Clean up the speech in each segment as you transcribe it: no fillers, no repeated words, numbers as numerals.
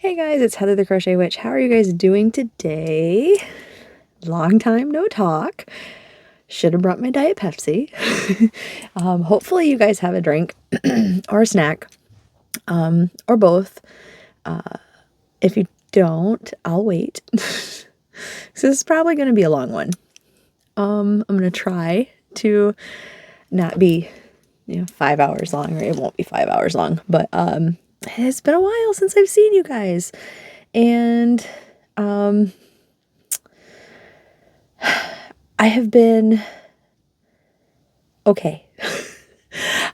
Hey guys, it's Heather the Crochet Witch. How are you guys doing today? Long time no talk. Should have brought my Diet Pepsi. Hopefully you guys have a drink or a snack, or both. If you don't, I'll wait. So this is probably going to be a long one. I'm going to try to not be, 5 hours long, or it won't be 5 hours long, but it's been a while since I've seen you guys. And I have been okay.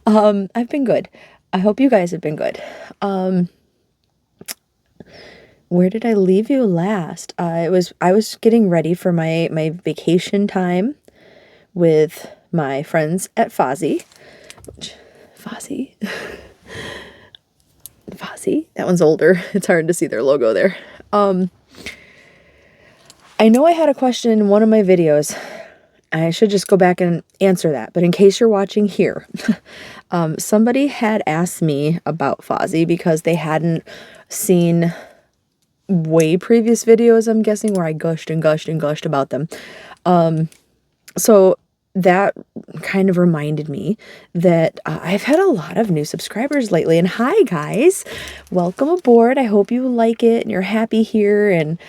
I've been good. I hope you guys have been good. Where did I leave you last? I was getting ready for my vacation time with my friends at Fozzy. Fozzy? Fozzy? That one's older. It's hard to see their logo there. I know I had a question in one of my videos. I should just go back and answer that. But in case you're watching here, somebody had asked me about Fozzy because they hadn't seen way previous videos, I'm guessing, where I gushed and gushed and gushed about them. So that kind of reminded me that I've had a lot of new subscribers lately. And hi, guys. Welcome aboard. I hope you like it and you're happy here. And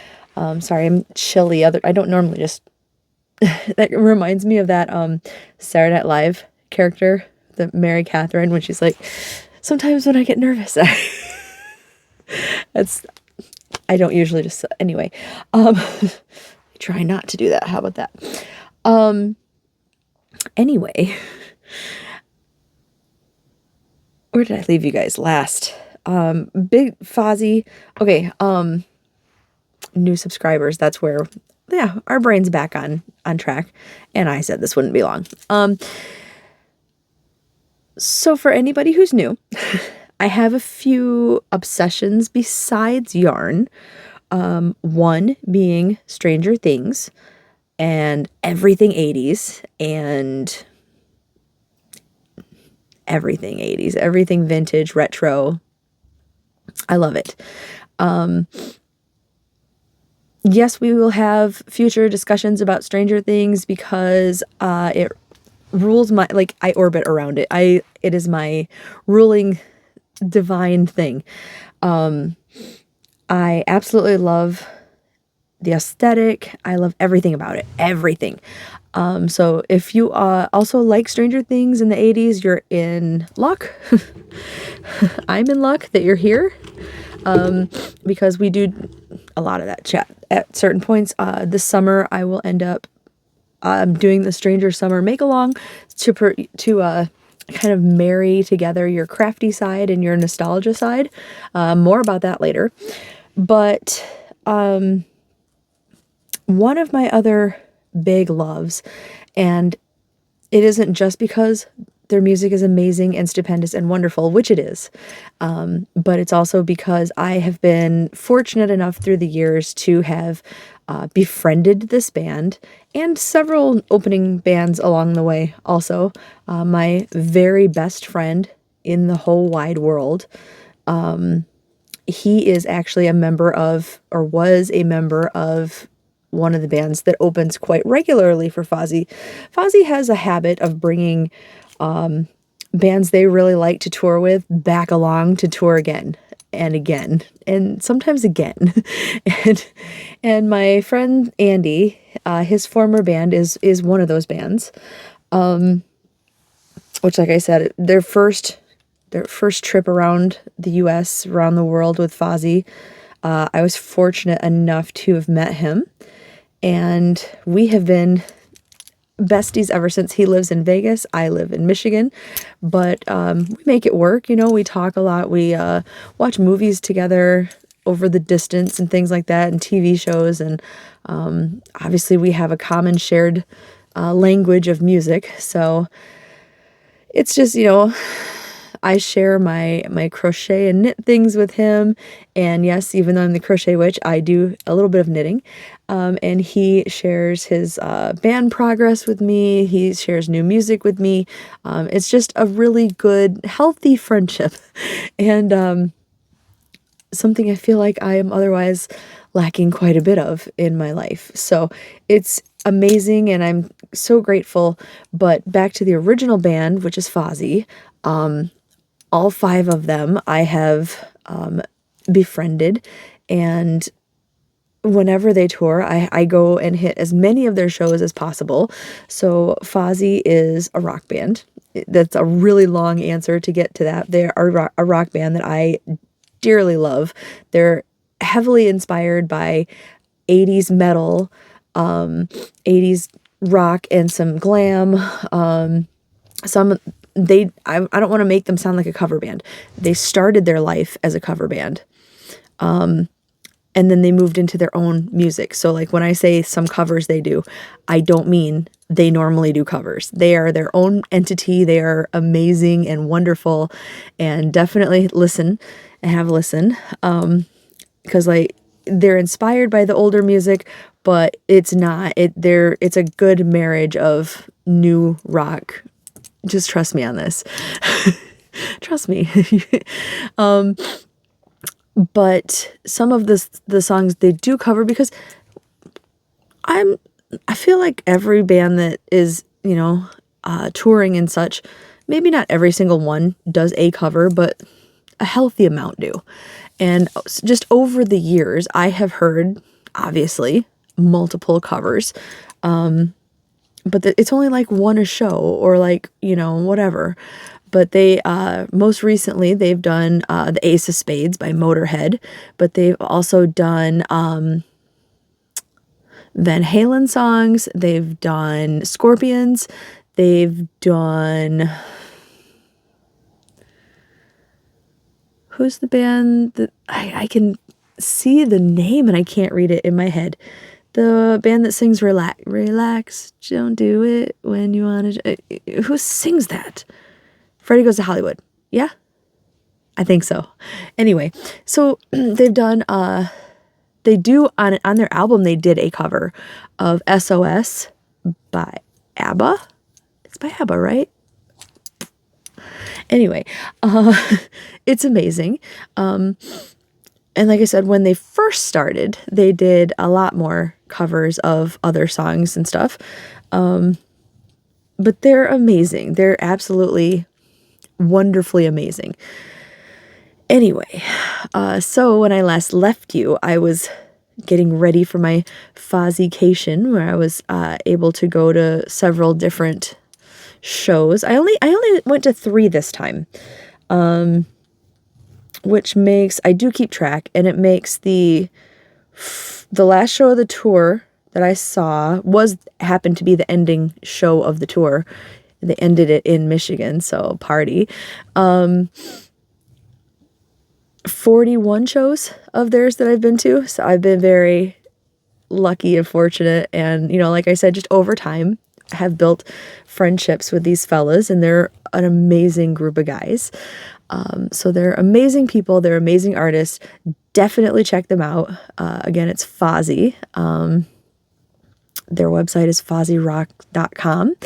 sorry, I'm chilly. I don't normally just... That reminds me of that Saturday Night Live character, the Mary Catherine, when she's like, sometimes when I get nervous, I don't usually just, anyway, try not to do that. How about that? Anyway, where did I leave you guys last? Big Fozzy. Okay. New subscribers. That's where, yeah, our brain's back on track. And I said this wouldn't be long. So for anybody who's new, I have a few obsessions besides yarn. One being Stranger Things and everything 80s and everything 80s, everything vintage, retro. I love it. Yes, we will have future discussions about Stranger Things because it rules my, like, I orbit around it. It is my ruling divine thing. I absolutely love the aesthetic. I love everything about it. Everything. So if you also like Stranger Things in the 80s, you're in luck. I'm in luck that you're here. Because we do a lot of that chat at certain points. This summer I will end up doing the Stranger Summer make-along to kind of marry together your crafty side and your nostalgia side. More about that later. But one of my other big loves, and it isn't just because their music is amazing and stupendous and wonderful, which it is, but it's also because I have been fortunate enough through the years to have befriended this band and several opening bands along the way also. My very best friend in the whole wide world, he is actually a member of, or was a member of, one of the bands that opens quite regularly for Fozzy. Fozzy has a habit of bringing bands they really like to tour with back along to tour again and again and sometimes again. and my friend Andy, his former band is one of those bands, which, like I said, their first trip around the US, around the world with Fozzy, I was fortunate enough to have met him, and we have been besties ever since. He lives in Vegas. I live in Michigan, but we make it work. We talk a lot. We watch movies together over the distance and things like that, and TV shows. And obviously we have a common shared language of music. So it's just, I share my crochet and knit things with him. And yes, even though I'm the crochet witch, I do a little bit of knitting. And he shares his band progress with me. He shares new music with me. It's just a really good, healthy friendship. And something I feel like I am otherwise lacking quite a bit of in my life. So it's amazing and I'm so grateful. But back to the original band, which is Fozzy, all 5 of them I have befriended, and whenever they tour, I go and hit as many of their shows as possible. So Fozzy is a rock band. That's a really long answer to get to that. They are a rock band that I dearly love. They're heavily inspired by 80s metal, 80s rock, and some glam. Some I don't want to make them sound like a cover band. They started their life as a cover band. And then they moved into their own music. So like when I say some covers they do, I don't mean they normally do covers. They are their own entity. They are amazing and wonderful, and definitely listen and have a listen. Because like they're inspired by the older music, but it's not. It's a good marriage of new rock. Just trust me on this. Trust me. But some of the songs they do cover, because I feel like every band that is, touring and such, maybe not every single one does a cover, but a healthy amount do. And just over the years, I have heard, obviously, multiple covers. But it's only like one a show, or like, whatever. But they, most recently, they've done the Ace of Spades by Motorhead, but they've also done Van Halen songs, they've done Scorpions, they've done, who's the band that, I can see the name and I can't read it in my head. The band that sings Relax, don't do it when you want to, who sings that? Freddie Goes to Hollywood. Yeah? I think so. Anyway, so they've done, they do, on their album, they did a cover of SOS by ABBA. It's by ABBA, right? Anyway, it's amazing. And like I said, when they first started, they did a lot more covers of other songs and stuff. But they're amazing. They're absolutely wonderfully amazing. Anyway, so when I last left you, I was getting ready for my Fozzycation, where I was able to go to several different shows. I only went to 3 this time, which makes, I do keep track, and it makes the last show of the tour that I saw happened to be the ending show of the tour. They ended it in Michigan, so party. 41 shows of theirs that I've been to. So I've been very lucky and fortunate. And, like I said, just over time, I have built friendships with these fellas, and they're an amazing group of guys. So they're amazing people. They're amazing artists. Definitely check them out. Again, it's Fozzy. Their website is fozzyrock.com.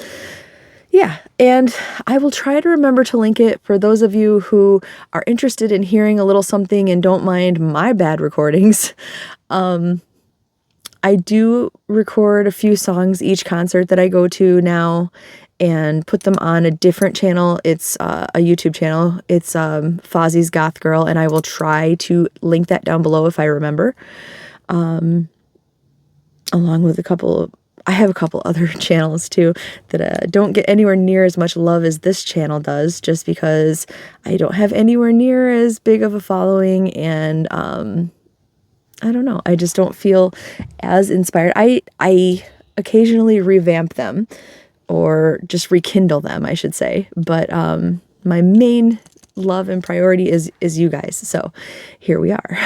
Yeah, and I will try to remember to link it for those of you who are interested in hearing a little something and don't mind my bad recordings. I do record a few songs each concert that I go to now and put them on a different channel. It's a YouTube channel. It's Fozzy's Goth Girl, and I will try to link that down below if I remember. Along with I have a couple other channels too that don't get anywhere near as much love as this channel does, just because I don't have anywhere near as big of a following, and I don't know, I just don't feel as inspired. I occasionally revamp them, or just rekindle them, I should say, but my main love and priority is you guys, so here we are.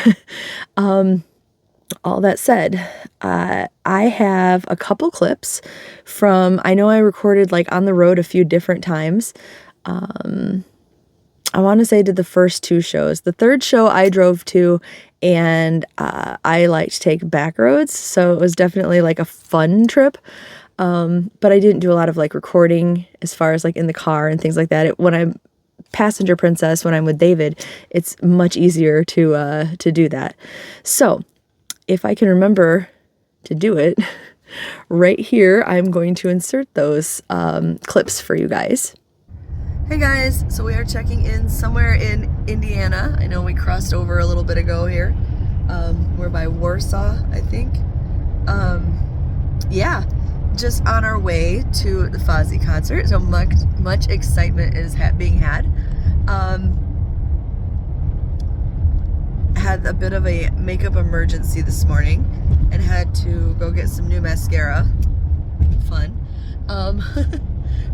All that said, I have a couple clips from, I know I recorded like on the road a few different times. I want to say I did the first 2 shows. The third show I drove to, and I like to take back roads, so it was definitely like a fun trip. But I didn't do a lot of like recording as far as like in the car and things like that. When I'm passenger princess when I'm with David, it's much easier to do that. So if I can remember to do it, right here, I'm going to insert those clips for you guys. Hey guys, so we are checking in somewhere in Indiana. I know we crossed over a little bit ago here. We're by Warsaw, I think. Yeah, just on our way to the Fozzy concert. So much excitement is being had. Had a bit of a makeup emergency this morning and had to go get some new mascara. Fun.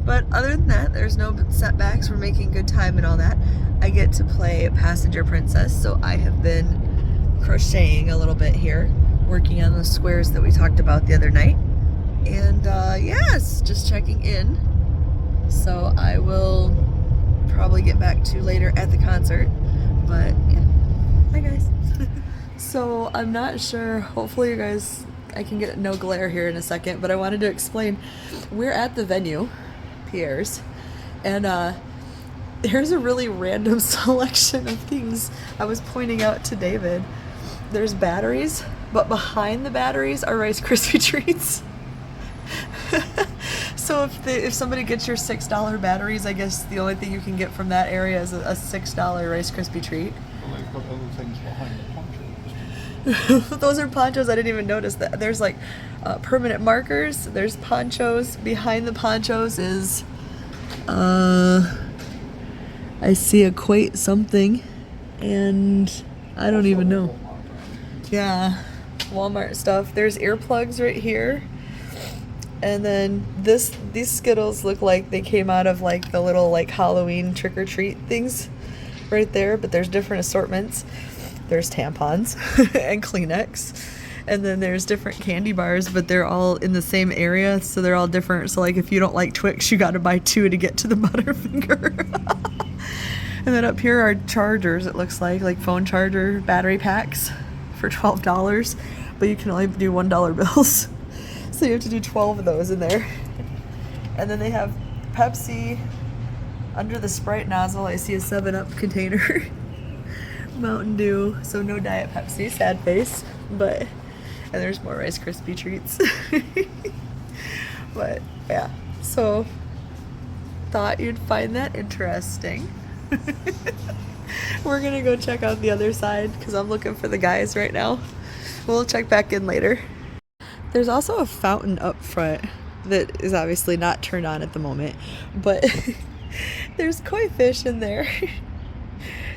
But other than that, there's no setbacks. We're making good time and all that. I get to play passenger princess, so I have been crocheting a little bit here, working on those squares that we talked about the other night. And yes, just checking in. So I will probably get back to later at the concert. But yeah, hi guys. So I'm not sure, hopefully you guys, I can get no glare here in a second, but I wanted to explain. We're at the venue, Pierre's, and there's a really random selection of things I was pointing out to David. There's batteries, but behind the batteries are Rice Krispie treats. So if somebody gets your $6 batteries, I guess the only thing you can get from that area is a $6 Rice Krispie treat. Well, they've got other things behind the ponchos. Those are ponchos. I didn't even notice that. There's like permanent markers. There's ponchos. Behind the ponchos is I see equate something, and I don't even know. Yeah, Walmart stuff. There's earplugs right here. And then these Skittles look like they came out of like the little like Halloween trick-or-treat things right there, but there's different assortments. There's tampons and Kleenex. And then there's different candy bars, but they're all in the same area, so they're all different. So like if you don't like Twix, you gotta buy 2 to get to the Butterfinger. And then up here are chargers, it looks like phone charger battery packs for $12, but you can only do $1 bills. So you have to do 12 of those in there. And then they have Pepsi. Under the Sprite nozzle, I see a 7-Up container. Mountain Dew, so no Diet Pepsi, sad face. But, and there's more Rice Krispie treats. But, yeah. So, thought you'd find that interesting. We're gonna go check out the other side, because I'm looking for the guys right now. We'll check back in later. There's also a fountain up front that is obviously not turned on at the moment, but there's koi fish in there.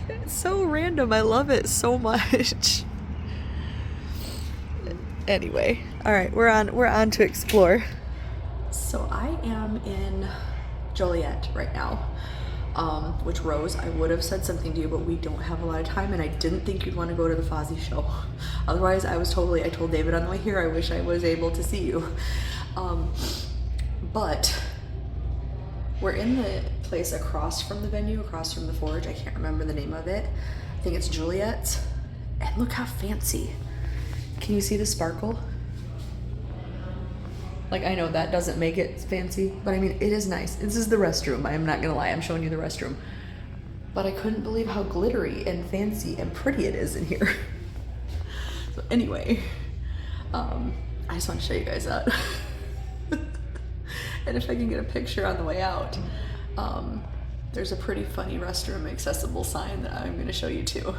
It's so random. I love it so much. Anyway, all right, we're on to explore. So I am in Joliet right now. Which Rose, I would have said something to you, but we don't have a lot of time, and I didn't think you'd want to go to the Fozzy show. Otherwise, I told David on the way here, I wish I was able to see you. But we're in the place across from the venue, across from the Forge. I can't remember the name of it. I think it's Juliet's. And look how fancy. Can you see the sparkle? Like, I know that doesn't make it fancy, but I mean, it is nice. This is the restroom. I am not gonna lie, I'm showing you the restroom. But I couldn't believe how glittery and fancy and pretty it is in here. So anyway, I just want to show you guys that. And if I can get a picture on the way out, there's a pretty funny restroom accessible sign that I'm gonna show you too.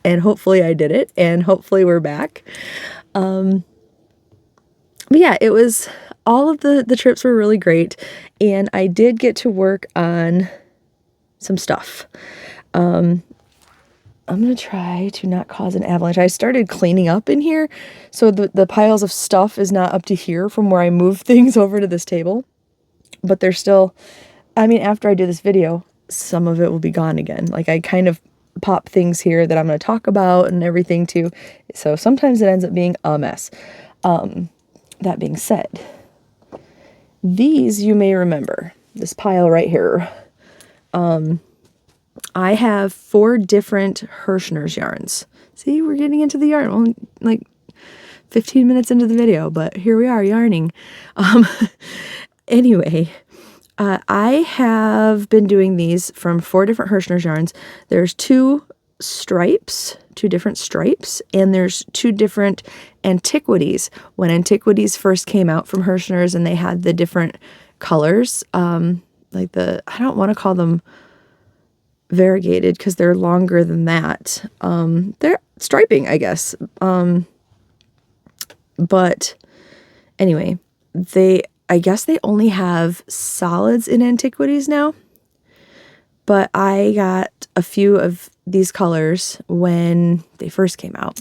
And hopefully I did it, and hopefully we're back. But yeah, it was, all of the trips were really great, and I did get to work on some stuff. I'm gonna try to not cause an avalanche. I started cleaning up in here, so the piles of stuff is not up to here from where I moved things over to this table. But they're still, I mean, after I do this video, some of it will be gone again. Like, I kind of pop things here that I'm going to talk about and everything too. So sometimes it ends up being a mess. That being said, these you may remember, this pile right here. I have 4 different Hirschner's yarns. See, we're getting into the yarn. Well, like 15 minutes into the video, but here we are yarning. Anyway, I have been doing these from 4 different Hirschner's yarns. There's 2 different stripes, and there's 2 different antiquities. When antiquities first came out from Hirschner's and they had the different colors, like I don't want to call them variegated because they're longer than that. They're striping, I guess. But anyway, I guess they only have solids in antiquities now. But I got a few of these colors when they first came out.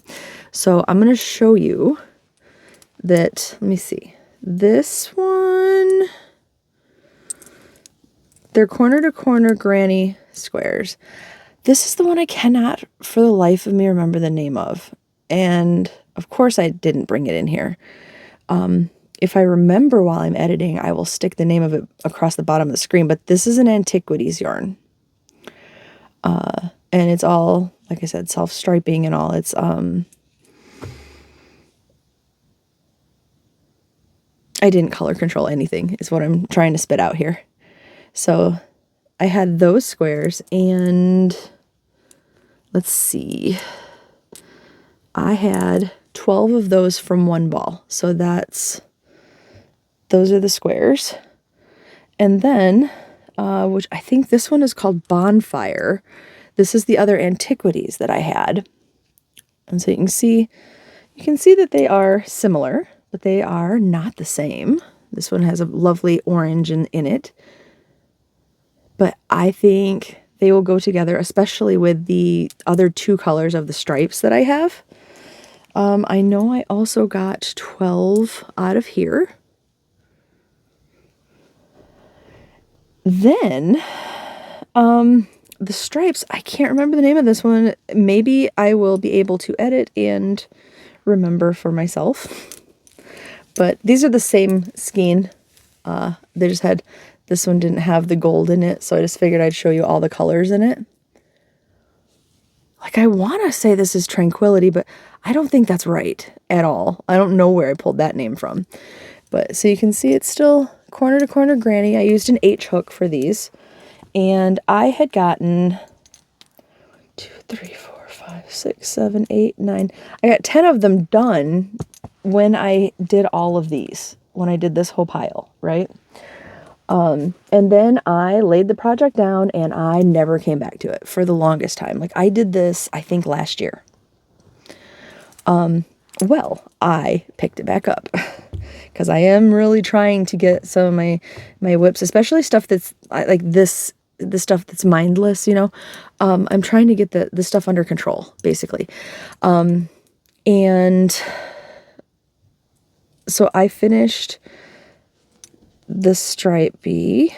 So I'm going to show you that. Let me see. This one, they're corner to corner granny squares. This is the one I cannot for the life of me remember the name of. And of course I didn't bring it in here. If I remember while I'm editing, I will stick the name of it across the bottom of the screen. But this is an antiquities yarn. And it's all, like I said, self-striping and all. It's, I didn't color control anything, is what I'm trying to spit out here. So I had those squares, and let's see. I had 12 of those from one ball. So those are the squares. And then, which I think this one is called Bonfire. This is the other antiquities that I had. And so you can see that they are similar, but they are not the same. This one has a lovely orange in it. But I think they will go together, especially with the other 2 colors of the stripes that I have. I know I also got 12 out of here. Then, the stripes, I can't remember the name of this one. Maybe I will be able to edit and remember for myself. But these are the same skein. They just had, this one didn't have the gold in it, so I just figured I'd show you all the colors in it. Like, I want to say this is Tranquility, but I don't think that's right at all. I don't know where I pulled that name from. But, so you can see it's still corner to corner granny. I used an H hook for these. And I had gotten 2, 3, 4, 5, 6, 7, 8, 9. I got 10 of them done when I did all of these, when I did this whole pile, right? And then I laid the project down and I never came back to it for the longest time. Like, I did this, I think, last year. Well, I picked it back up because I am really trying to get some of my whips, especially stuff that's like this, the stuff that's mindless, you know. I'm trying to get the stuff under control, basically. And so I finished the stripey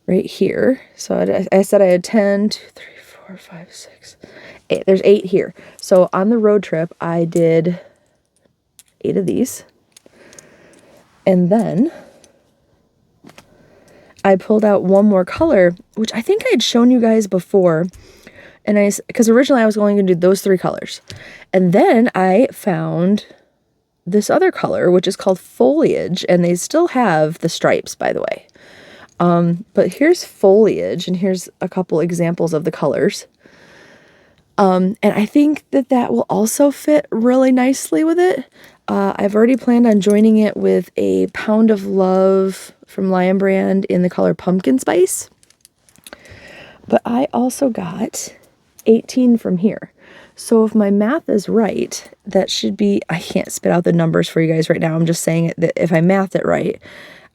right here. So I said I had 10, 2, 3, 4, 5, 6, 8. There's 8 here. So on the road trip, I did 8 of these. And then I pulled out one more color, which I think I had shown you guys before. And because originally I was going to do those 3 colors. And then I found this other color, which is called Foliage, and they still have the stripes, by the way. But here's Foliage, and here's a couple examples of the colors. And I think that will also fit really nicely with it. I've already planned on joining it with a Pound of Love from Lion Brand in the color Pumpkin Spice. But I also got 18 from here. So if my math is right, that should be, I can't spit out the numbers for you guys right now. I'm just saying it, that if I math it right,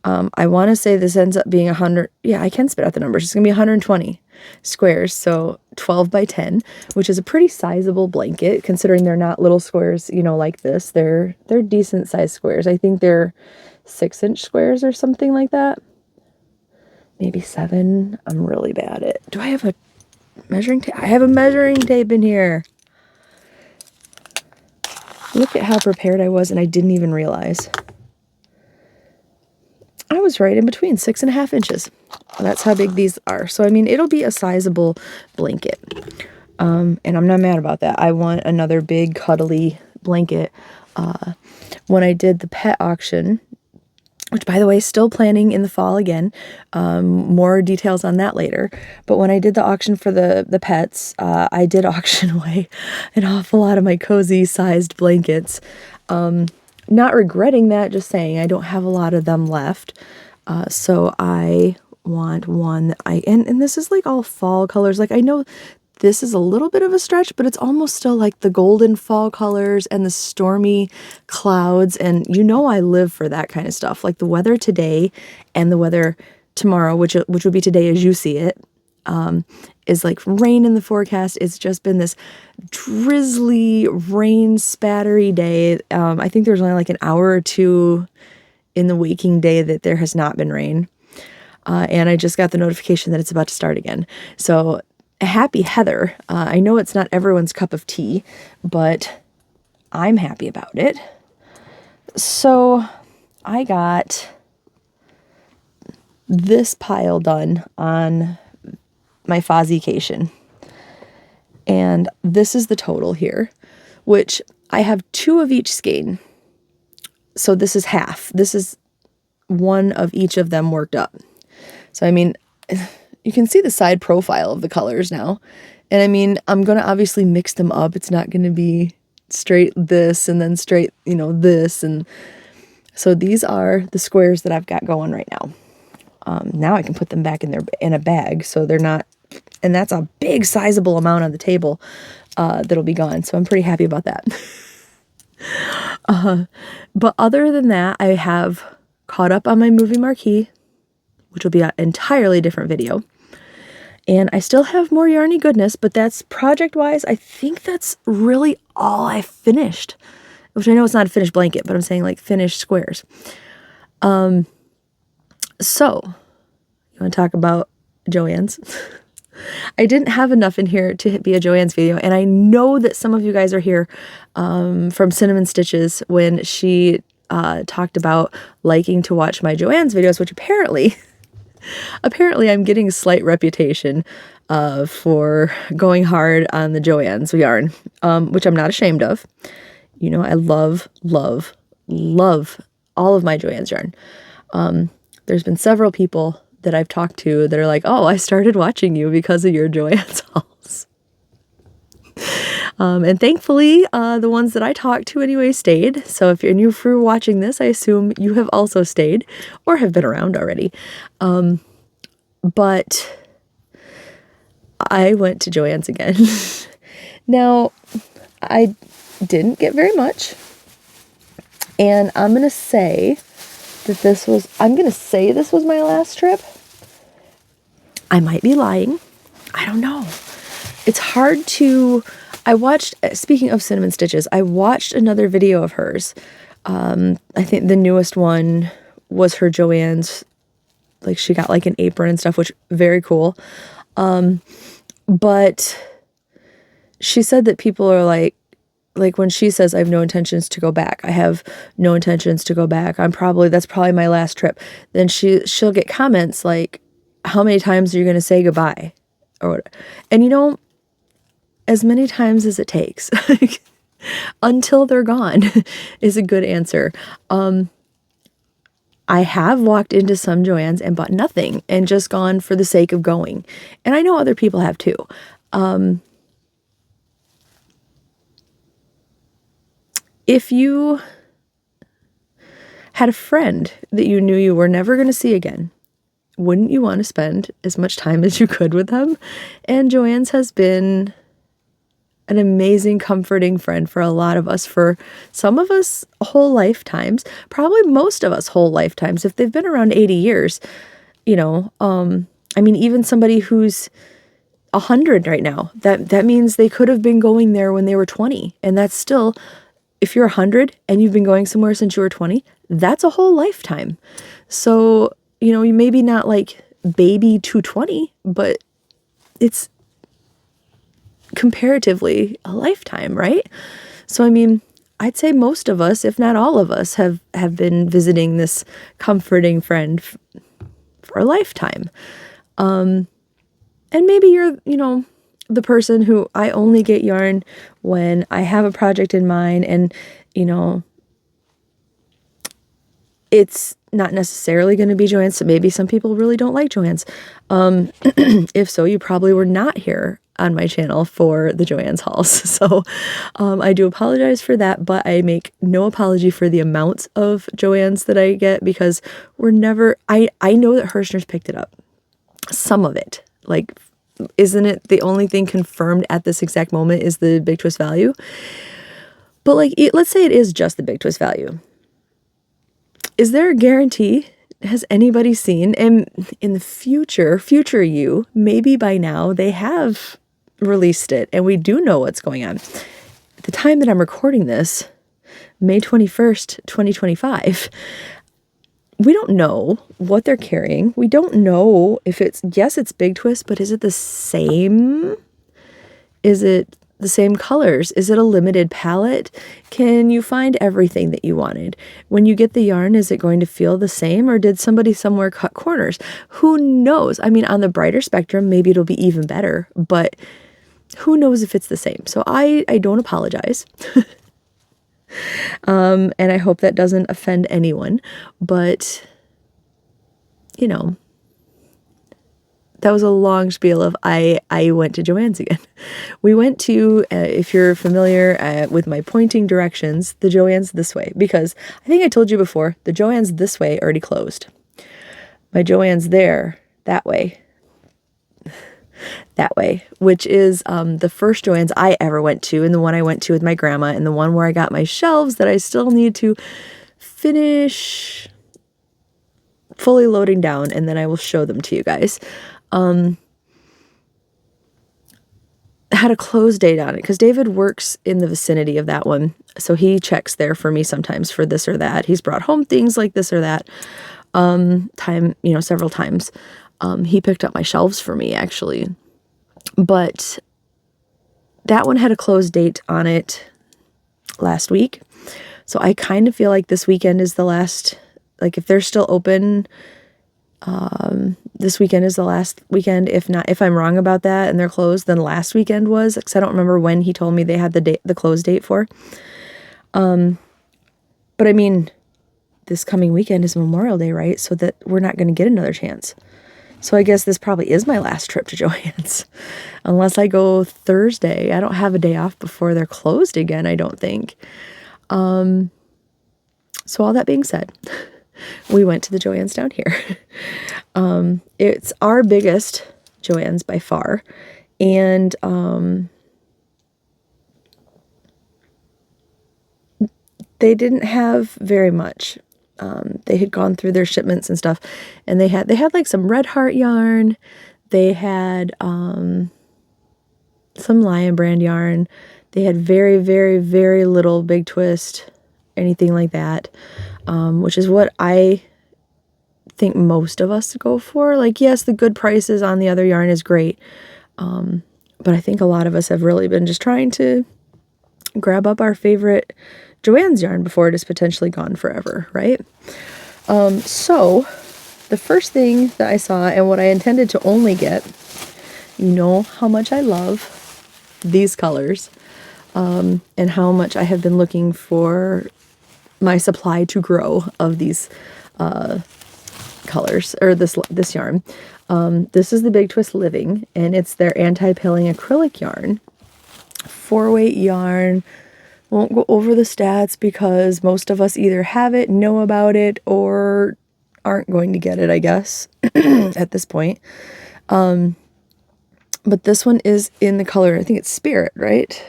I want to say this ends up being 100. Yeah, I can spit out the numbers. It's going to be 120 squares. So 12 by 10, which is a pretty sizable blanket considering they're not little squares, you know, like this. They're decent sized squares. I think they're 6-inch squares or something like that. Maybe 7. I'm really bad at it. Do I have a measuring tape? I have a measuring tape in here. Look at how prepared I was, and I didn't even realize. I was right in between, 6.5 inches. That's how big these are. So, I mean, it'll be a sizable blanket. And I'm not mad about that. I want another big, cuddly blanket. When I did the pet auction, which by the way, still planning in the fall again, more details on that later. But when I did the auction for the pets, I did auction away an awful lot of my cozy sized blankets. Not regretting that, just saying I don't have a lot of them left. So I want one that and this is like all fall colors. Like I know this is a little bit of a stretch, but it's almost still like the golden fall colors and the stormy clouds. And you know I live for that kind of stuff. Like the weather today and the weather tomorrow, which would be today as you see it, is like rain in the forecast. It's just been this drizzly, rain spattery day. I think there's only like an hour or two in the waking day that there has not been rain. And I just got the notification that it's about to start again. So happy Heather. I know it's not everyone's cup of tea, but I'm happy about it. So I got this pile done on my Fozzycation. And this is the total here, which I have 2 of each skein. So this is half. This is one of each of them worked up. So, I mean, you can see the side profile of the colors now. And I mean, I'm going to obviously mix them up. It's not going to be straight this and then straight, this. And so these are the squares that I've got going right now. Now I can put them back in a bag so they're not, and that's a big sizable amount on the table that'll be gone. So I'm pretty happy about that. But other than that, I have caught up on my movie marquee, which will be an entirely different video. And I still have more yarny goodness, but that's project-wise, I think that's really all I finished. Which I know it's not a finished blanket, but I'm saying like finished squares. So, you want to talk about Joann's? I didn't have enough in here to be a Joann's video, and I know that some of you guys are here from Cinnamon Stitches when she talked about liking to watch my Joann's videos, which apparently I'm getting a slight reputation for going hard on the Joann's yarn, which I'm not ashamed of. I love, love, love all of my Joann's yarn. There's been several people that I've talked to that are like, oh, I started watching you because of your Joann's hauls. And thankfully, the ones that I talked to anyway stayed. So if you're watching this, I assume you have also stayed or have been around already. But I went to Joann's again. Now, I didn't get very much. And I'm going to say this was my last trip. I might be lying. I don't know. It's hard to... speaking of Cinnamon Stitches, I watched another video of hers. I think the newest one was her Joann's. Like she got like an apron and stuff, which very cool. But she said that people are like when she says I have no intentions to go back, I have no intentions to go back. That's probably my last trip. Then she'll get comments like, how many times are you going to say goodbye? And as many times as it takes until they're gone is a good answer. I have walked into some Joann's and bought nothing and just gone for the sake of going. And I know other people have too. If you had a friend that you knew you were never going to see again, wouldn't you want to spend as much time as you could with them? And Joann's has been an amazing, comforting friend for a lot of us, for some of us whole lifetimes, probably most of us whole lifetimes. If they've been around 80 years, even somebody who's 100 right now, that means they could have been going there when they were 20. And that's still, if you're 100 and you've been going somewhere since you were 20, that's a whole lifetime. So, you maybe not like baby 220, but it's comparatively a lifetime, right? So, I'd say most of us, if not all of us, have been visiting this comforting friend for a lifetime. And maybe you're, the person who I only get yarn when I have a project in mind, and you know, it's not necessarily going to be Joann's. So maybe some people really don't like Joann's. If so, you probably were not here on my channel for the Joann's hauls. So I do apologize for that, but I make no apology for the amounts of Joann's that I get, because we're never, I know that Hirschner's picked it up. Some of it. Like, isn't it the only thing confirmed at this exact moment is the Big Twist value? But like, let's say it is just the Big Twist value. Is there a guarantee? Has anybody seen? And in the future you, maybe by now they have released it and we do know what's going on. At the time that I'm recording this, May 21st, 2025, we don't know what they're carrying. We don't know if it's, yes, it's Big Twist, but is it the same? Is it the same colors? Is it a limited palette? Can you find everything that you wanted? When you get the yarn, is it going to feel the same, or did somebody somewhere cut corners? Who knows? I mean, on the brighter spectrum, maybe it'll be even better, but who knows if it's the same? So I don't apologize. And I hope that doesn't offend anyone, but you know, that was a long spiel of I went to Joann's again. We went to, if you're familiar with my pointing directions, the Joann's this way, because I think I told you before, the Joann's this way already closed. My Joann's there, that way, which is the first Joann's I ever went to, and the one I went to with my grandma, and the one where I got my shelves that I still need to finish fully loading down, and then I will show them to you guys. Had a close date on it because David works in the vicinity of that one, so he checks there for me sometimes for this or that. He's brought home things like this or that several times. He picked up my shelves for me, actually, but that one had a close date on it last week, so I kind of feel like this weekend is the last, like if they're still open, this weekend is the last weekend. If not, if I'm wrong about that and they're closed, then last weekend was, because I don't remember when he told me they had the close date for. But I mean, this coming weekend is Memorial Day, right? So that we're not going to get another chance. So I guess this probably is my last trip to Joann's, unless I go Thursday. I don't have a day off before they're closed again, I don't think. So all that being said, we went to the Joann's down here. It's our biggest Joann's by far. And they didn't have very much. They had gone through their shipments and stuff, and they had like some Red Heart yarn. They had some Lion Brand yarn. They had very, very, very little Big Twist, anything like that. Which is what I think most of us go for. Like, yes, the good prices on the other yarn is great. But I think a lot of us have really been just trying to grab up our favorite Joann's yarn before it is potentially gone forever, right? So the first thing that I saw, and what I intended to only get, you know how much I love these colors, and how much I have been looking for my supply to grow of these colors, or this yarn. This is the Big Twist Living, and it's their anti-pilling acrylic yarn. 4-weight yarn. Won't go over the stats because most of us either have it, know about it, or aren't going to get it, I guess, at this point. But this one is in the color, I think it's Spirit, right?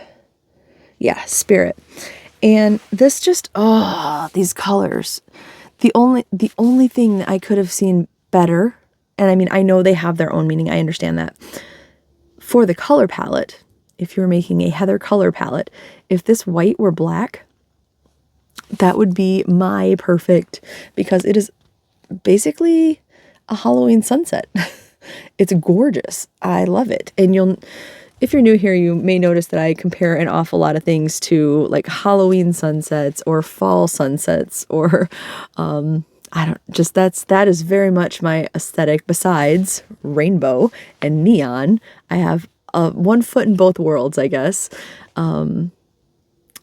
Yeah, Spirit. And this just, these colors. The only thing that I could have seen better, and I mean, I know they have their own meaning, I understand that. For the color palette, if you're making a heather color palette, if this white were black, that would be my perfect, because it is basically a Halloween sunset. It's gorgeous. I love it. And if you're new here, you may notice that I compare an awful lot of things to like Halloween sunsets or fall sunsets, or that is very much my aesthetic. Besides rainbow and neon, I have one foot in both worlds, I guess.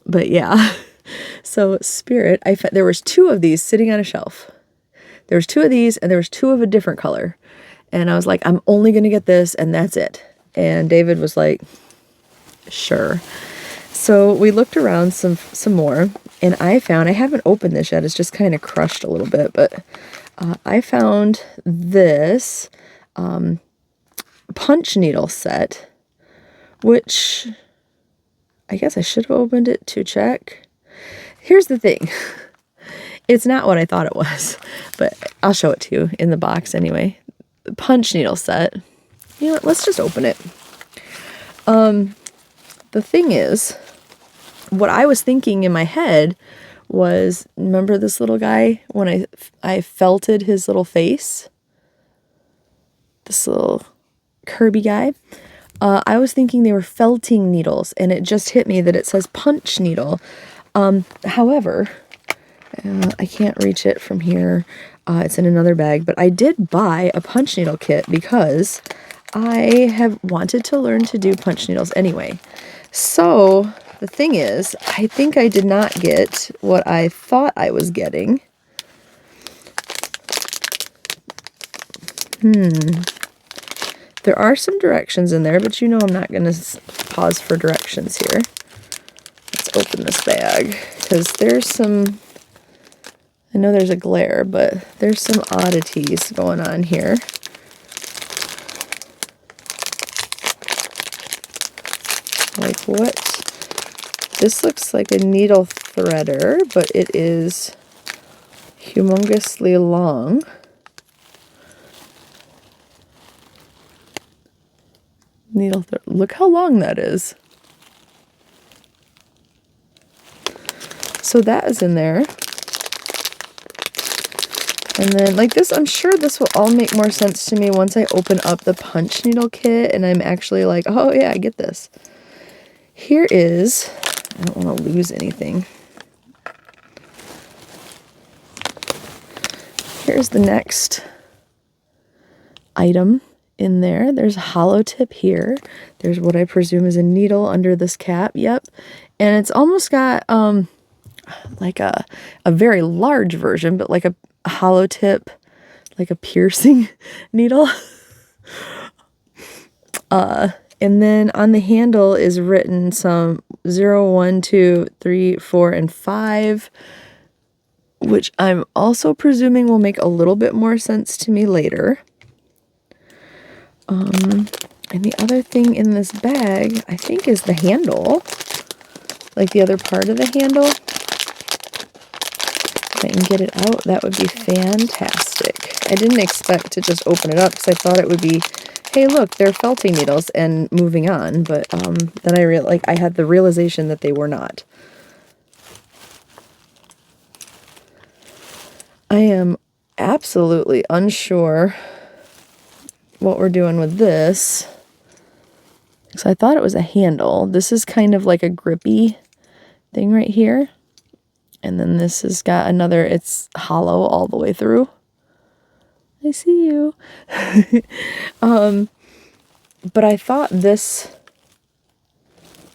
But yeah, So Spirit, there was 2 of these sitting on a shelf. There was 2 of these, and there was 2 of a different color. And I was like, I'm only going to get this, and that's it. And David was like, sure. So we looked around some more, and I haven't opened this yet. It's just kind of crushed a little bit, but I found this punch needle set, which I guess I should have opened it to check. Here's the thing. It's not what I thought it was, but I'll show it to you in the box anyway. The punch needle set. You know what? Let's just open it. The thing is, what I was thinking in my head was, remember this little guy when I felted his little face? This little Kirby guy. I was thinking they were felting needles, and it just hit me that it says punch needle. However, I can't reach it from here. It's in another bag, but I did buy a punch needle kit because I have wanted to learn to do punch needles anyway. So the thing is, I think I did not get what I thought I was getting. There are some directions in there, but you know I'm not going to pause for directions here. Let's open this bag, because there's some, I know there's a glare, but there's some oddities going on here. Like what? This looks like a needle threader, but it is humongously long. Needle thread. Look how long that is. So that is in there. And then like this, I'm sure this will all make more sense to me once I open up the punch needle kit and I'm actually like, oh yeah, I get this. Here is, I don't want to lose anything. Here's the next item in there. There's a hollow tip here. There's what I presume is a needle under this cap. Yep. And it's almost got like a very large version, but like a hollow tip, like a piercing needle. And then on the handle is written some 0, 1, 2, 3, 4, and 5, which I'm also presuming will make a little bit more sense to me later. And the other thing in this bag, I think, is the handle. Like the other part of the handle. If I can get it out, that would be fantastic. I didn't expect to just open it up because I thought it would be, hey, look, they're felting needles and moving on. But then I had the realization that they were not. I am absolutely unsure what we're doing with this. So I thought it was a handle. This is kind of like a grippy thing right here. And then this has got another, it's hollow all the way through. I see you. But I thought this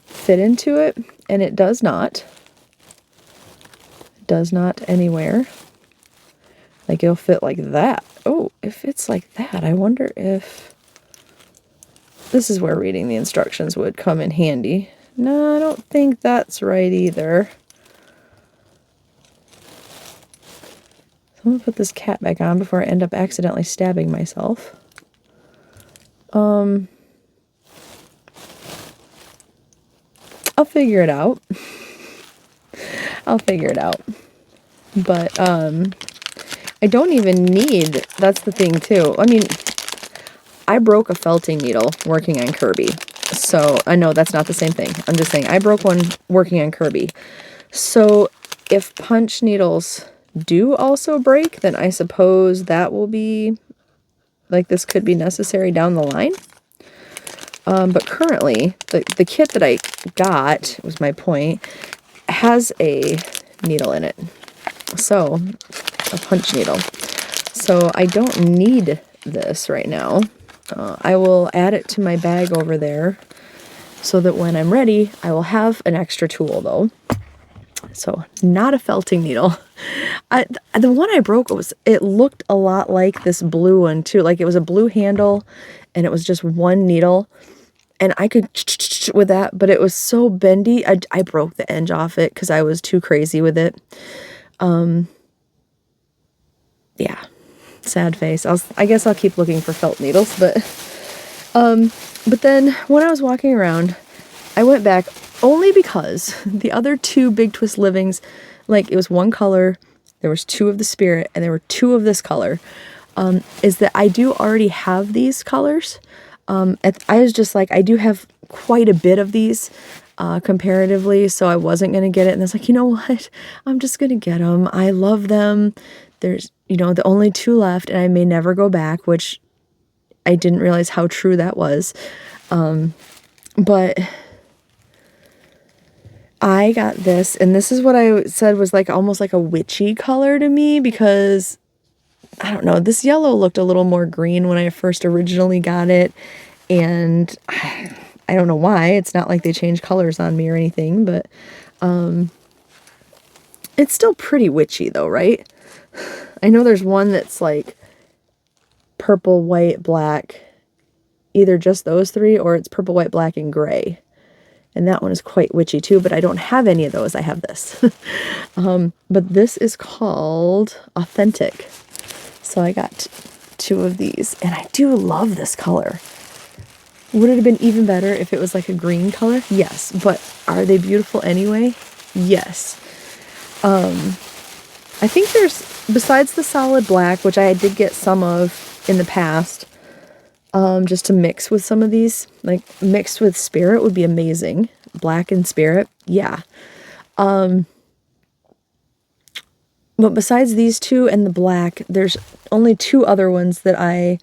fit into it, and it does not. It does not anywhere. Like it'll fit like that. Oh, it fits like that. I wonder if this is where reading the instructions would come in handy. No, I don't think that's right either. So I'm gonna put this cap back on before I end up accidentally stabbing myself. I'll figure it out. I'll figure it out. But I don't even need, that's the thing too. I mean, I broke a felting needle working on Kirby. So I know that's not the same thing. I'm just saying I broke one working on Kirby. So if punch needles do also break, then I suppose that will be, like this could be necessary down the line. But currently, the kit that I got, was my point, has a needle in it. So, a punch needle. So I don't need this right now. I will add it to my bag over there so that when I'm ready, I will have an extra tool though. So not a felting needle. The one I broke, it looked a lot like this blue one too. Like it was a blue handle and it was just one needle. And I could with that, but it was so bendy. I broke the edge off it because I was too crazy with it. Yeah, sad face. I guess I'll keep looking for felt needles, but then when I was walking around, I went back only because the other two Big Twist Livings, like it was one color, there was two of the Spirit, and there were two of this color, is that I do already have these colors. I was just like, I do have quite a bit of these comparatively, so I wasn't going to get it. And I was like, you know what? I'm just going to get them. I love them. There's, the only two left, and I may never go back, which I didn't realize how true that was. But I got this, and this is what I said was like almost like a witchy color to me, because I don't know, this yellow looked a little more green when I first originally got it, and I don't know why. It's not like they changed colors on me or anything, but it's still pretty witchy though, right? I know there's one that's like purple, white, black, either just those three, or it's purple, white, black, and gray. And that one is quite witchy too, but I don't have any of those. I have this. But this is called Authentic. So I got two of these, and I do love this color. Would it have been even better if it was like a green color? Yes. But are they beautiful anyway? Yes. I think there's, besides the solid black, which I did get some of in the past, just to mix with some of these, like mixed with Spirit would be amazing. Black and Spirit, yeah. But besides these two and the black, there's only two other ones that I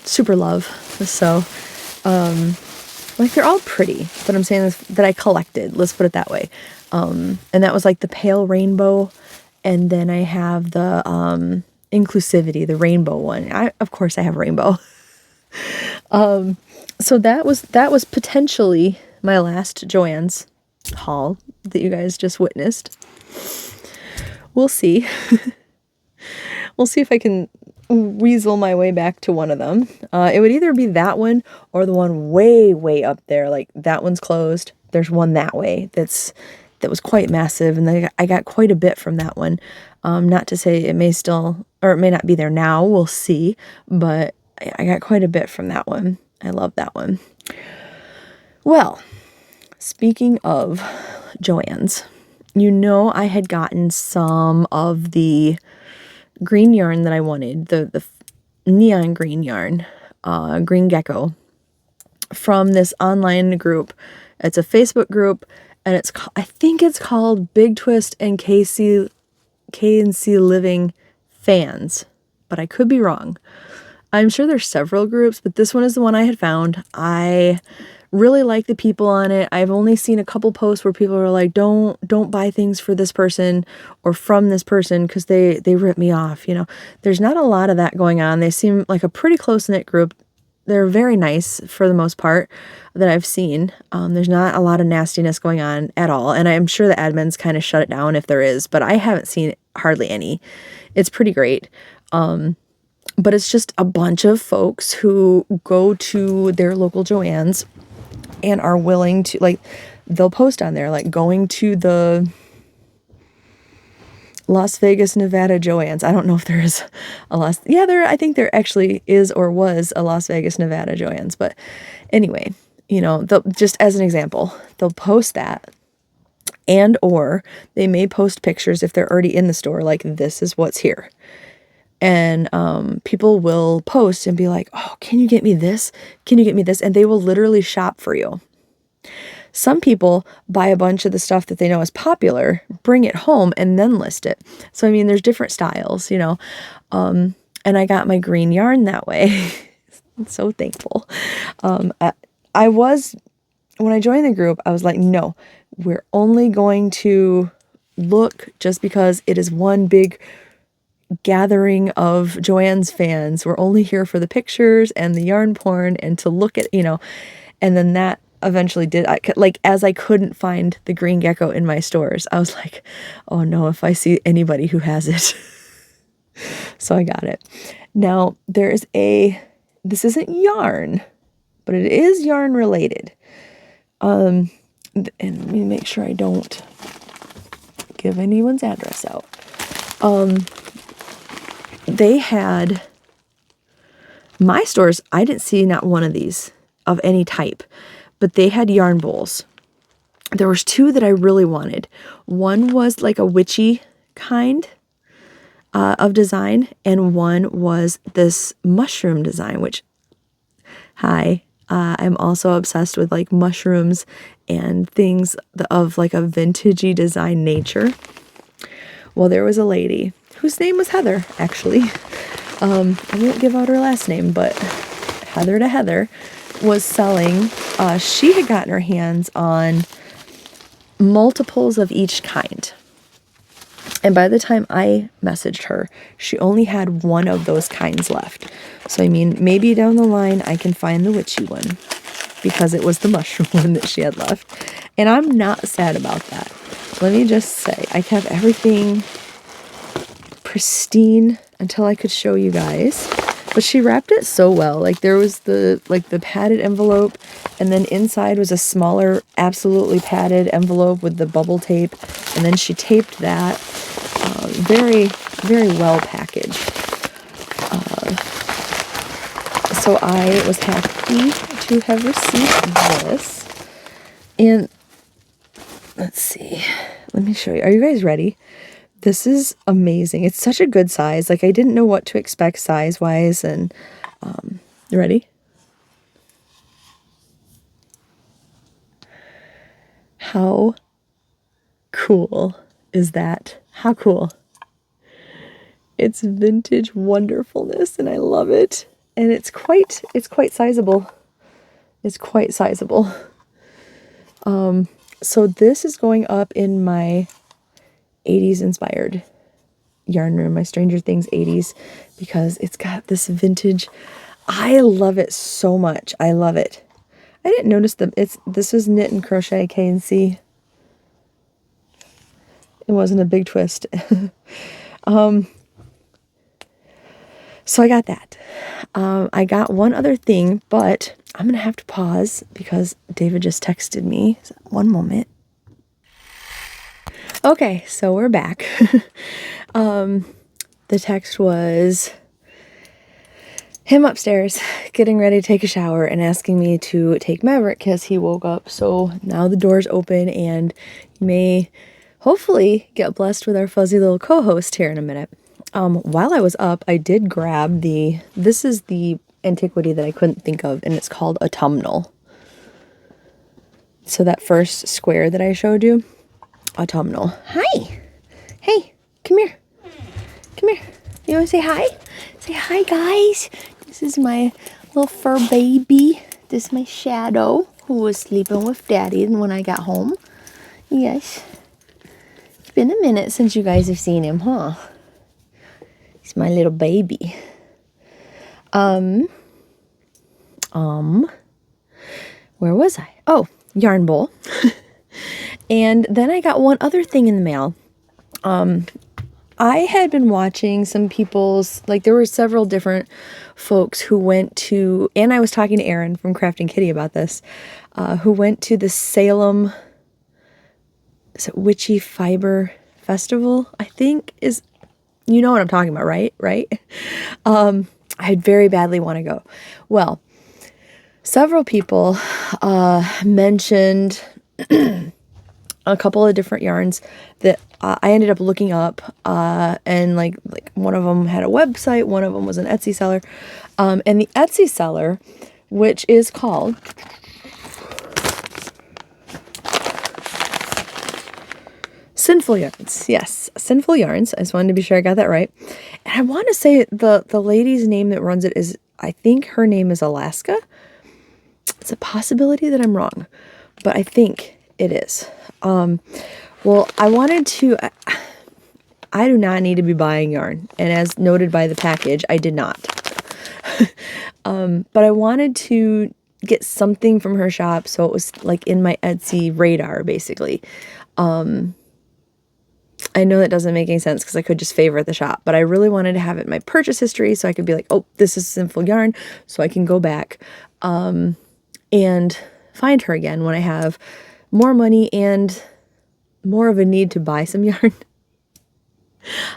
super love. So, like they're all pretty, but I'm saying this, that I collected, let's put it that way. And that was like the pale rainbow, and then I have the inclusivity, the rainbow one. Of course I have rainbow. So that was potentially my last Joann's haul that you guys just witnessed. We'll see. We'll see if I can weasel my way back to one of them. It would either be that one or the one way, way up there. Like that one's closed. There's one that way that was quite massive, and I got quite a bit from that one. Not to say it may still, or it may not be there now. We'll see. But I got quite a bit from that one. I love that one. Well, speaking of Joann's, I had gotten some of the green yarn that I wanted, the neon green yarn, Green Gecko, from this online group. It's a Facebook group, and I think it's called Big Twist and KNC Living Fans, but I could be wrong. I'm sure there's several groups, but this one is the one I had found. I really like the people on it. I've only seen a couple posts where people are like, don't buy things for this person or from this person because they rip me off. There's not a lot of that going on. They seem like a pretty close-knit group. They're very nice for the most part that I've seen. There's not a lot of nastiness going on at all. And I'm sure the admins kind of shut it down if there is, but I haven't seen hardly any. It's pretty great. But it's just a bunch of folks who go to their local Joann's and are willing to, like, they'll post on there, like, going to the Las Vegas, Nevada Joann's. I don't know if there is I think there actually is or was a Las Vegas, Nevada Joann's. But anyway, they'll, just as an example, they'll post that, and or they may post pictures if they're already in the store, like, this is what's here. And people will post and be like, oh, can you get me this? Can you get me this? And they will literally shop for you. Some people buy a bunch of the stuff that they know is popular, bring it home, and then list it. So, I mean, there's different styles, and I got my green yarn that way. I'm so thankful. When I joined the group, I was like, no, we're only going to look just because it is one big gathering of Joann's fans. We're only here for the pictures and the yarn porn and to look at, and then that eventually did, like, as I couldn't find the green gecko in my stores, I was like, oh no, if I see anybody who has it. So I got it. Now, this isn't yarn, but it is yarn related. And let me make sure I don't give anyone's address out. They had, my stores, I didn't see not one of these of any type, but they had yarn bowls. There was two that I really wanted. One was like a witchy kind of design, and one was this mushroom design, which, hi, I'm also obsessed with like mushrooms and things of like a vintagey design nature. Well, there was a lady whose name was Heather, actually. I won't give out her last name, but Heather to Heather was selling, she had gotten her hands on multiples of each kind. And by the time I messaged her, she only had one of those kinds left. So, I mean, maybe down the line I can find the witchy one, because it was the mushroom one that she had left. And I'm not sad about that. Let me just say, I kept everything pristine until I could show you guys. But she wrapped it so well. Like, there was the padded envelope, and then inside was a smaller, absolutely padded envelope with the bubble tape, and then she taped that. Very, very well packaged. So I was happy to have received this. And let's see. Let me show you. Are you guys ready? This is amazing. It's such a good size. Like, I didn't know what to expect size-wise. And you ready? How cool is that? How cool? It's vintage wonderfulness, and I love it. And it's quite sizable. It's quite sizable. So this is going up in my 80s inspired yarn room, my Stranger Things 80s, because it's got this vintage. I love it so much. I love it. I didn't notice this was knit and crochet K&C. It wasn't a big twist. So I got that. I got one other thing, but I'm going to have to pause because David just texted me. So one moment. Okay, so we're back. The text was him upstairs getting ready to take a shower and asking me to take Maverick because he woke up. So now the door's open, and you may hopefully get blessed with our fuzzy little co-host here in a minute. While I was up, I did grab this is the antiquity that I couldn't think of, and it's called autumnal. So that first square that I showed you, autumnal. Hi. Hey, come here. Come here. You want to say hi? Say hi, guys. This is my little fur baby. This is my shadow who was sleeping with Daddy when I got home. Yes. It's been a minute since you guys have seen him, huh? He's my little baby. Where was I? Oh, yarn bowl. And then I got one other thing in the mail. I had been watching some people's, like, there were several different folks who went to, and I was talking to Erin from Crafting Kitty about this, who went to the Salem, is it Witchy Fiber Festival, I think is, you know what I'm talking about, right? I very badly want to go. Well, several people mentioned a couple of different yarns that I ended up looking up, and like one of them had a website, one of them was an Etsy seller, and the Etsy seller, which is called Sinful Yarns. Yes, Sinful Yarns. I just wanted to be sure I got that right. And I want to say the lady's name that runs it is, I think her name is Alaska. It's a possibility that I'm wrong, but I think it is. Well, I wanted to, I do not need to be buying yarn. And as noted by the package, I did not. But I wanted to get something from her shop, so it was like in my Etsy radar, basically. I know that doesn't make any sense because I could just favorite the shop, but I really wanted to have it in my purchase history so I could be like, oh, this is Sinful Yarn, so I can go back and find her again when I have more money and more of a need to buy some yarn.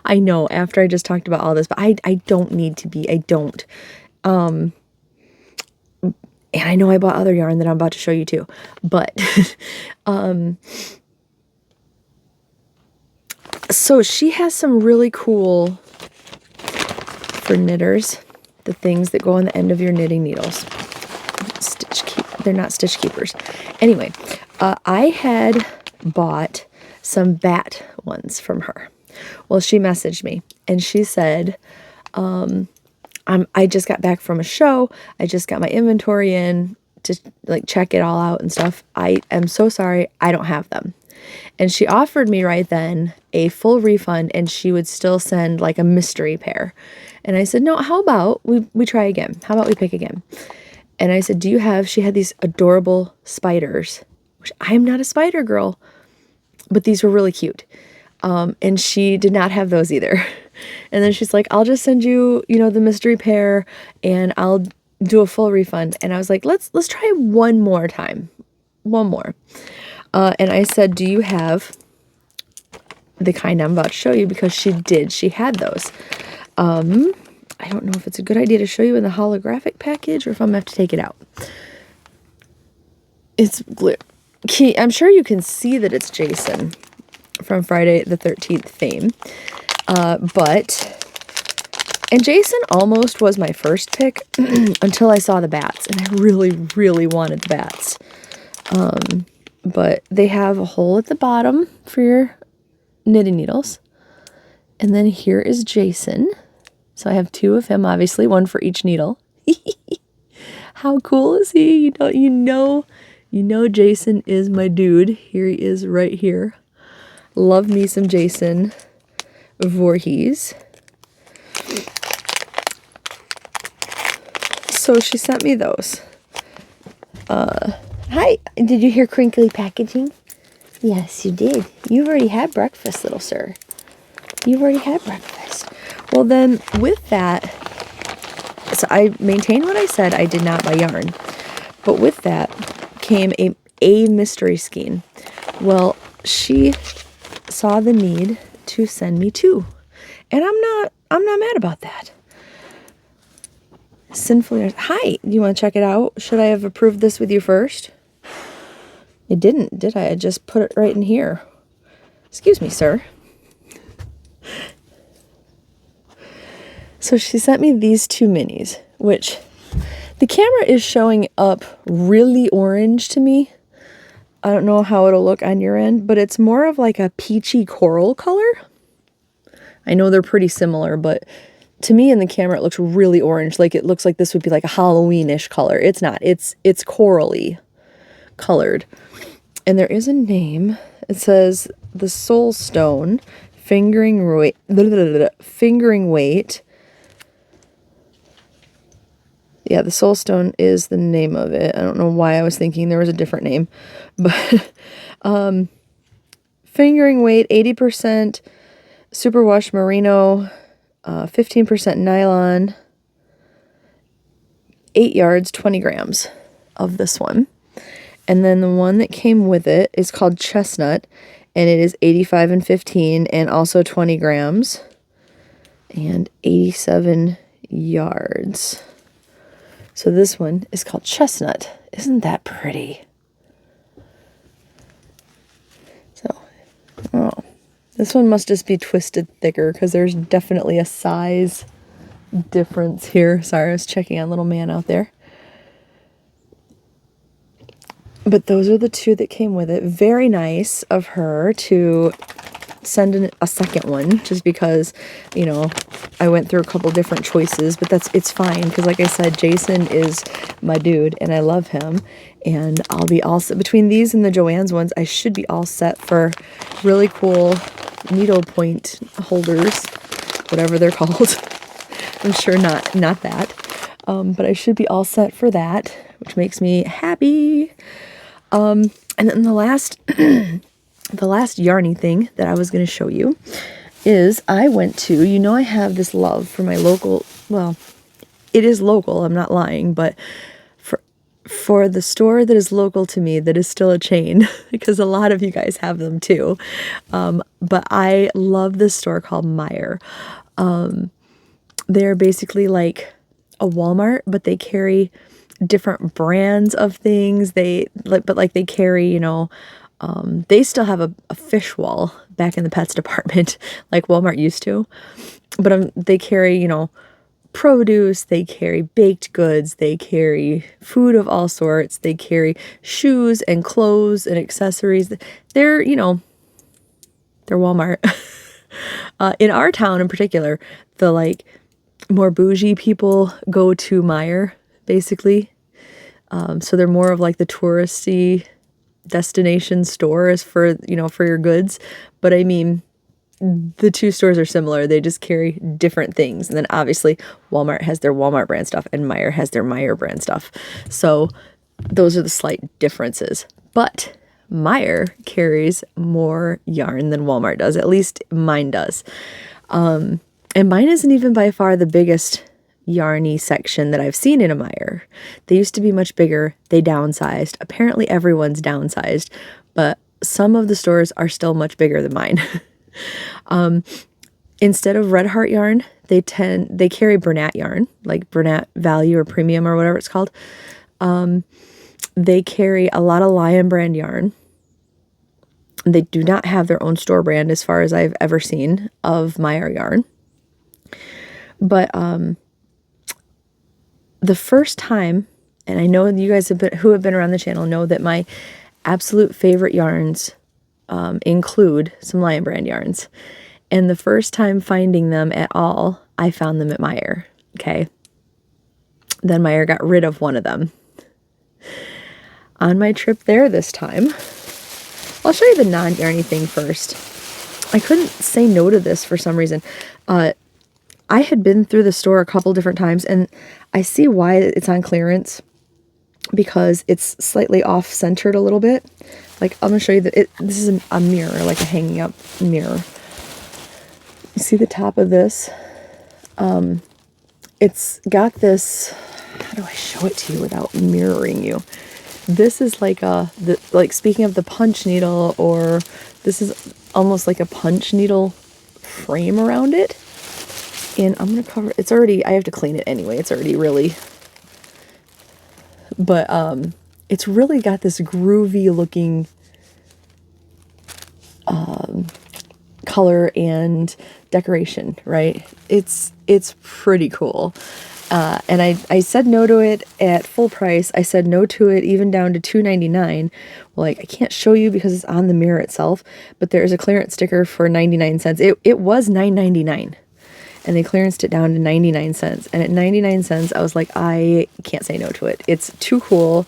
I know, after I just talked about all this, but I don't need to be. I don't. And I know I bought other yarn that I'm about to show you too. But so she has some really cool, for knitters, the things that go on the end of your knitting needles. They're not stitch keepers. Anyway, I had bought some bat ones from her. Well, she messaged me and she said, I just got back from a show. I just got my inventory in to like check it all out and stuff. I am so sorry. I don't have them. And she offered me right then a full refund and she would still send like a mystery pair. And I said, no, how about we try again? How about we pick again? And I said, she had these adorable spiders, which I am not a spider girl, but these were really cute. And she did not have those either. And then she's like, I'll just send you, the mystery pair and I'll do a full refund. And I was like, let's try one more time. One more. And I said, do you have the kind I'm about to show you? Because she did. She had those. I don't know if it's a good idea to show you in the holographic package or if I'm going to have to take it out. It's I'm sure you can see that it's Jason from Friday the 13th fame. And Jason almost was my first pick until I saw the bats, and I really, really wanted the bats. But they have a hole at the bottom for your knitting needles. And then here is Jason. So I have two of him, obviously, one for each needle. How cool is he? You know Jason is my dude. Here he is right here. Love me some Jason Voorhees. So she sent me those. Hi, did you hear crinkly packaging? Yes, you did. You've already had breakfast, little sir. You've already had breakfast. Well then, with that, so I maintain what I said, I did not buy yarn. But with that came a mystery skein. Well, she saw the need to send me two. And I'm not mad about that. Sinful Yarns. Hi, you want to check it out? Should I have approved this with you first? I didn't, did I? I just put it right in here. Excuse me, sir. So she sent me these two minis, which the camera is showing up really orange to me. I don't know how it'll look on your end, but it's more of like a peachy coral color. I know they're pretty similar, but to me in the camera it looks really orange. Like it looks like this would be like a Halloween-ish color. It's not. It's corally colored. And there is a name. It says the Soul Stone fingering weight. Yeah, the Soul Stone is the name of it. I don't know why I was thinking there was a different name. But fingering weight, 80% superwash merino, 15% nylon, 8 yards, 20 grams of this one. And then the one that came with it is called Chestnut, and it is 85 and 15 and also 20 grams and 87 yards. So this one is called Chestnut. Isn't that pretty? So, oh, this one must just be twisted thicker because there's definitely a size difference here. Sorry, I was checking on little man out there. But those are the two that came with it. Very nice of her to send in a second one just because, I went through a couple different choices, but it's fine because like I said, Jason is my dude and I love him, and I'll be all set. Between these and the Joann's ones, I should be all set for really cool needle point holders, whatever they're called. I'm sure not that. But I should be all set for that. which makes me happy. And then the last yarny thing that I was going to show you is I went to, you know, I have this love for my local, well, it is local, I'm not lying, but for the store that is local to me that is still a chain, because a lot of you guys have them too. But I love this store called Meyer. They're basically like a Walmart, but they carry different brands of things. They carry, you know, they still have a fish wall back in the pets department like Walmart used to, but they carry, you know, produce, they carry baked goods, they carry food of all sorts, they carry shoes and clothes and accessories. They're, you know, they're Walmart. In our town in particular, the like more bougie people go to Meyer, basically. So they're more of like the touristy destination stores for, you know, for your goods. But I mean, the two stores are similar. They just carry different things. And then obviously Walmart has their Walmart brand stuff and Meyer has their Meyer brand stuff. So those are the slight differences. But Meyer carries more yarn than Walmart does. At least mine does. And mine isn't even by far the biggest yarny section that I've seen in a Meyer. They used to be much bigger. They downsized. Apparently everyone's downsized, but some of the stores are still much bigger than mine. Instead of Red Heart yarn, they carry Bernat yarn, like Bernat Value or Premium or whatever it's called. They carry a lot of Lion brand yarn. They do not have their own store brand as far as I've ever seen of Meyer yarn. But the first time, and I know you guys who have been around the channel know that my absolute favorite yarns include some Lion brand yarns. And the first time finding them at all, I found them at Meyer. Okay. Then Meyer got rid of one of them. On my trip there this time, I'll show you the non-yarny thing first. I couldn't say no to this for some reason. I had been through the store a couple different times, and I see why it's on clearance, because it's slightly off-centered a little bit. Like, I'm going to show you that this is a mirror, like a hanging up mirror. You see the top of this? It's got this, how do I show it to you without mirroring you? This is like like speaking of the punch needle, or this is almost like a punch needle frame around it. And I'm going to cover, it's already, I have to clean it anyway. It's already really, but it's really got this groovy looking color and decoration, right? It's pretty cool. And I said no to it at full price. I said no to it even down to $2.99. Well, like, I can't show you because it's on the mirror itself, but there's a clearance sticker for 99 cents. It was $9.99. And they clearanced it down to 99 cents. And at 99 cents, I was like, I can't say no to it. It's too cool.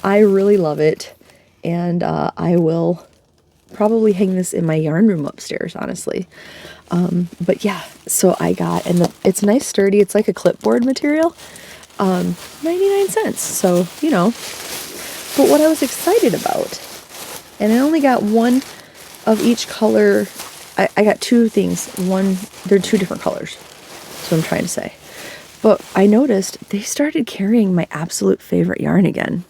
I really love it. And I will probably hang this in my yarn room upstairs, honestly. But yeah, so I got, and it's nice, sturdy. It's like a clipboard material. 99 cents. So, you know. But what I was excited about, and I only got one of each color. I got two things. They're two different colors. That's what I'm trying to say. But I noticed they started carrying my absolute favorite yarn again.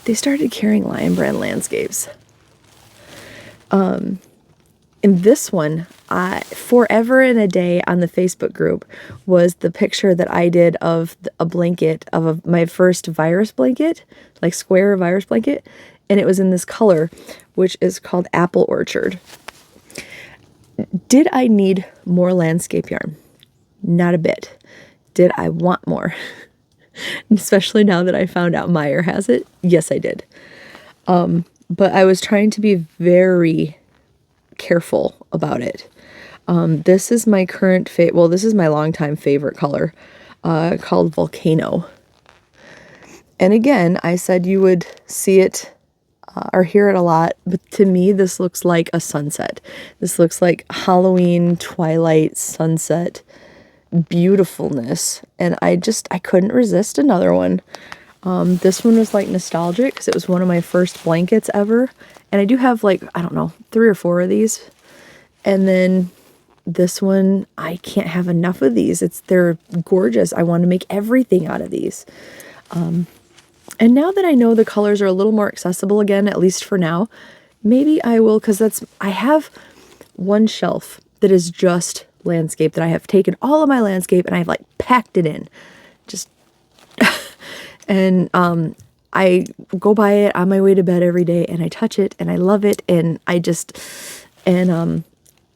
They started carrying Lion Brand Landscapes. And this one, forever and a day on the Facebook group was the picture that I did of a blanket, of my first virus blanket, like square virus blanket. And it was in this color, which is called Apple Orchard. Did I need more landscape yarn? Not a bit. Did I want more? Especially now that I found out Meyer has it. Yes, I did. But I was trying to be very careful about it. This is my current this is my longtime favorite color, called Volcano. And again, I said you would see it or hear it a lot, but to me, this looks like a sunset. This looks like Halloween, twilight, sunset beautifulness. And I couldn't resist another one. This one was like nostalgic because it was one of my first blankets ever. And I do have like, I don't know, 3 or 4 of these. And then this one, I can't have enough of these. They're gorgeous. I want to make everything out of these. And now that I know the colors are a little more accessible again, at least for now, maybe I will, because I have one shelf that is just landscape that I have taken all of my landscape and I've like packed it in. Just and I go by it on my way to bed every day and I touch it and I love it and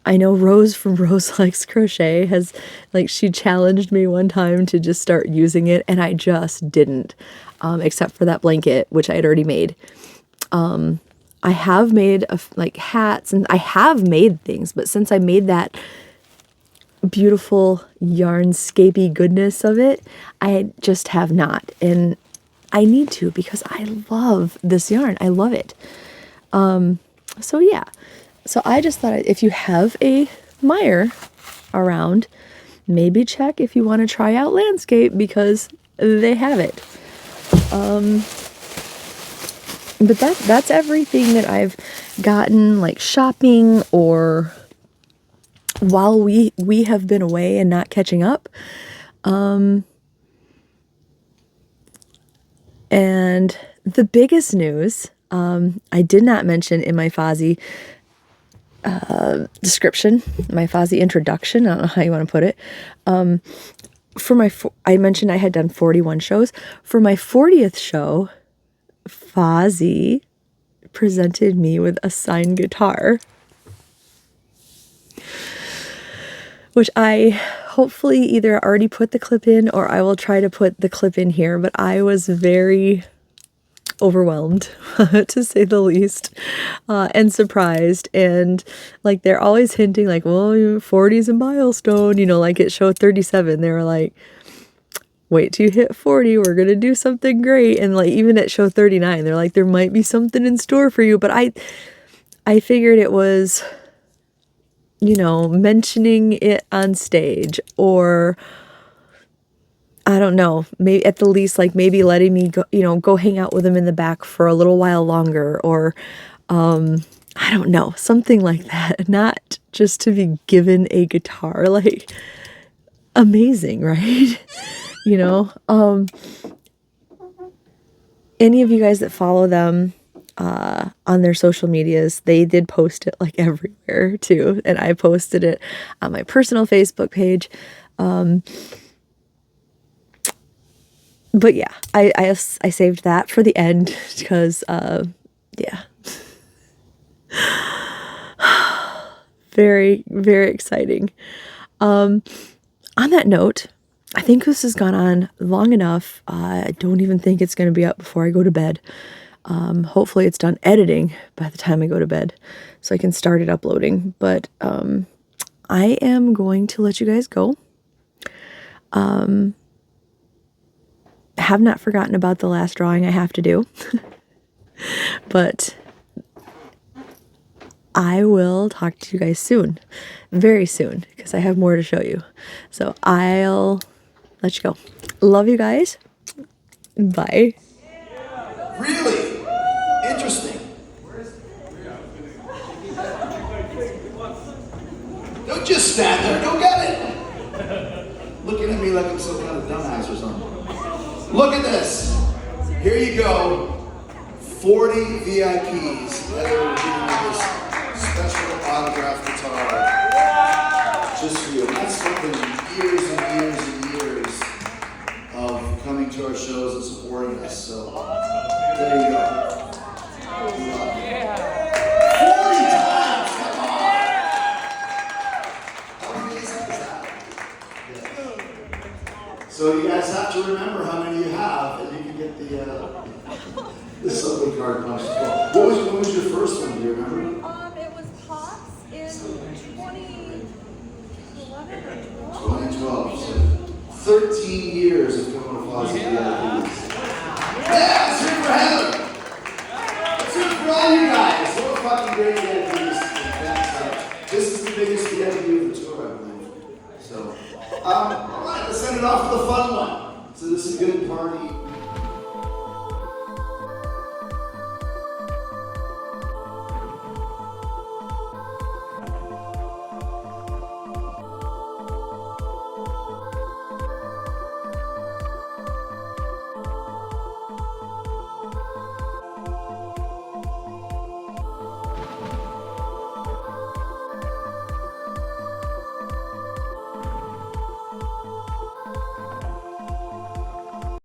I know Rose from Rose Likes Crochet has, like, she challenged me one time to just start using it and I just didn't, except for that blanket, which I had already made. I have made like hats and I have made things, but since I made that beautiful yarnscapey goodness of it, I just have not. And I need to because I love this yarn. I love it. So yeah. So I just thought if you have a Meyer around, maybe check if you want to try out landscape because they have it. But that's everything that I've gotten, like shopping or while we have been away and not catching up. And the biggest news, I did not mention in my Fozzy description, my Fozzy introduction, I don't know how you want to put it. I mentioned I had done 41 shows. For my 40th show, Fozzy presented me with a signed guitar, which I hopefully either already put the clip in or I will try to put the clip in here, but I was very overwhelmed to say the least, and surprised, and like they're always hinting like, well, 40's a milestone, you know, like at show 37 they were like, wait till you hit 40, we're gonna do something great. And like even at show 39 they're like, there might be something in store for you. But I figured it was, you know, mentioning it on stage, or I don't know, maybe at the least, like maybe letting me go, you know, go hang out with them in the back for a little while longer, or I don't know, something like that. Not just to be given a guitar, like amazing, right? You know, any of you guys that follow them on their social medias, they did post it like everywhere too, and I posted it on my personal Facebook page. But yeah, I saved that for the end because, yeah. Very, very exciting. On that note, I think this has gone on long enough. I don't even think it's going to be up before I go to bed. Hopefully it's done editing by the time I go to bed so I can start it uploading. But I am going to let you guys go. Have not forgotten about the last drawing I have to do, but I will talk to you guys soon, very soon, because I have more to show you. So I'll let you go. Love you guys. Bye. Really? Interesting. Don't just stand there, go get it. Looking at me like I'm some kind of dumbass or something. Look at this. Here you go. 40 VIPs that are giving me this special autographed guitar. Just for you. And that's something years and years and years of coming to our shows and supporting us. So there you go. 40 times! Come on! How amazing is that? Yeah. So you guys have to remember how many you have, and you can get the something card punch as well. What was your first one? Do you remember? It was Pops in 2011 or 12. 2012. So 13 years of coming to Fozzy VIPs.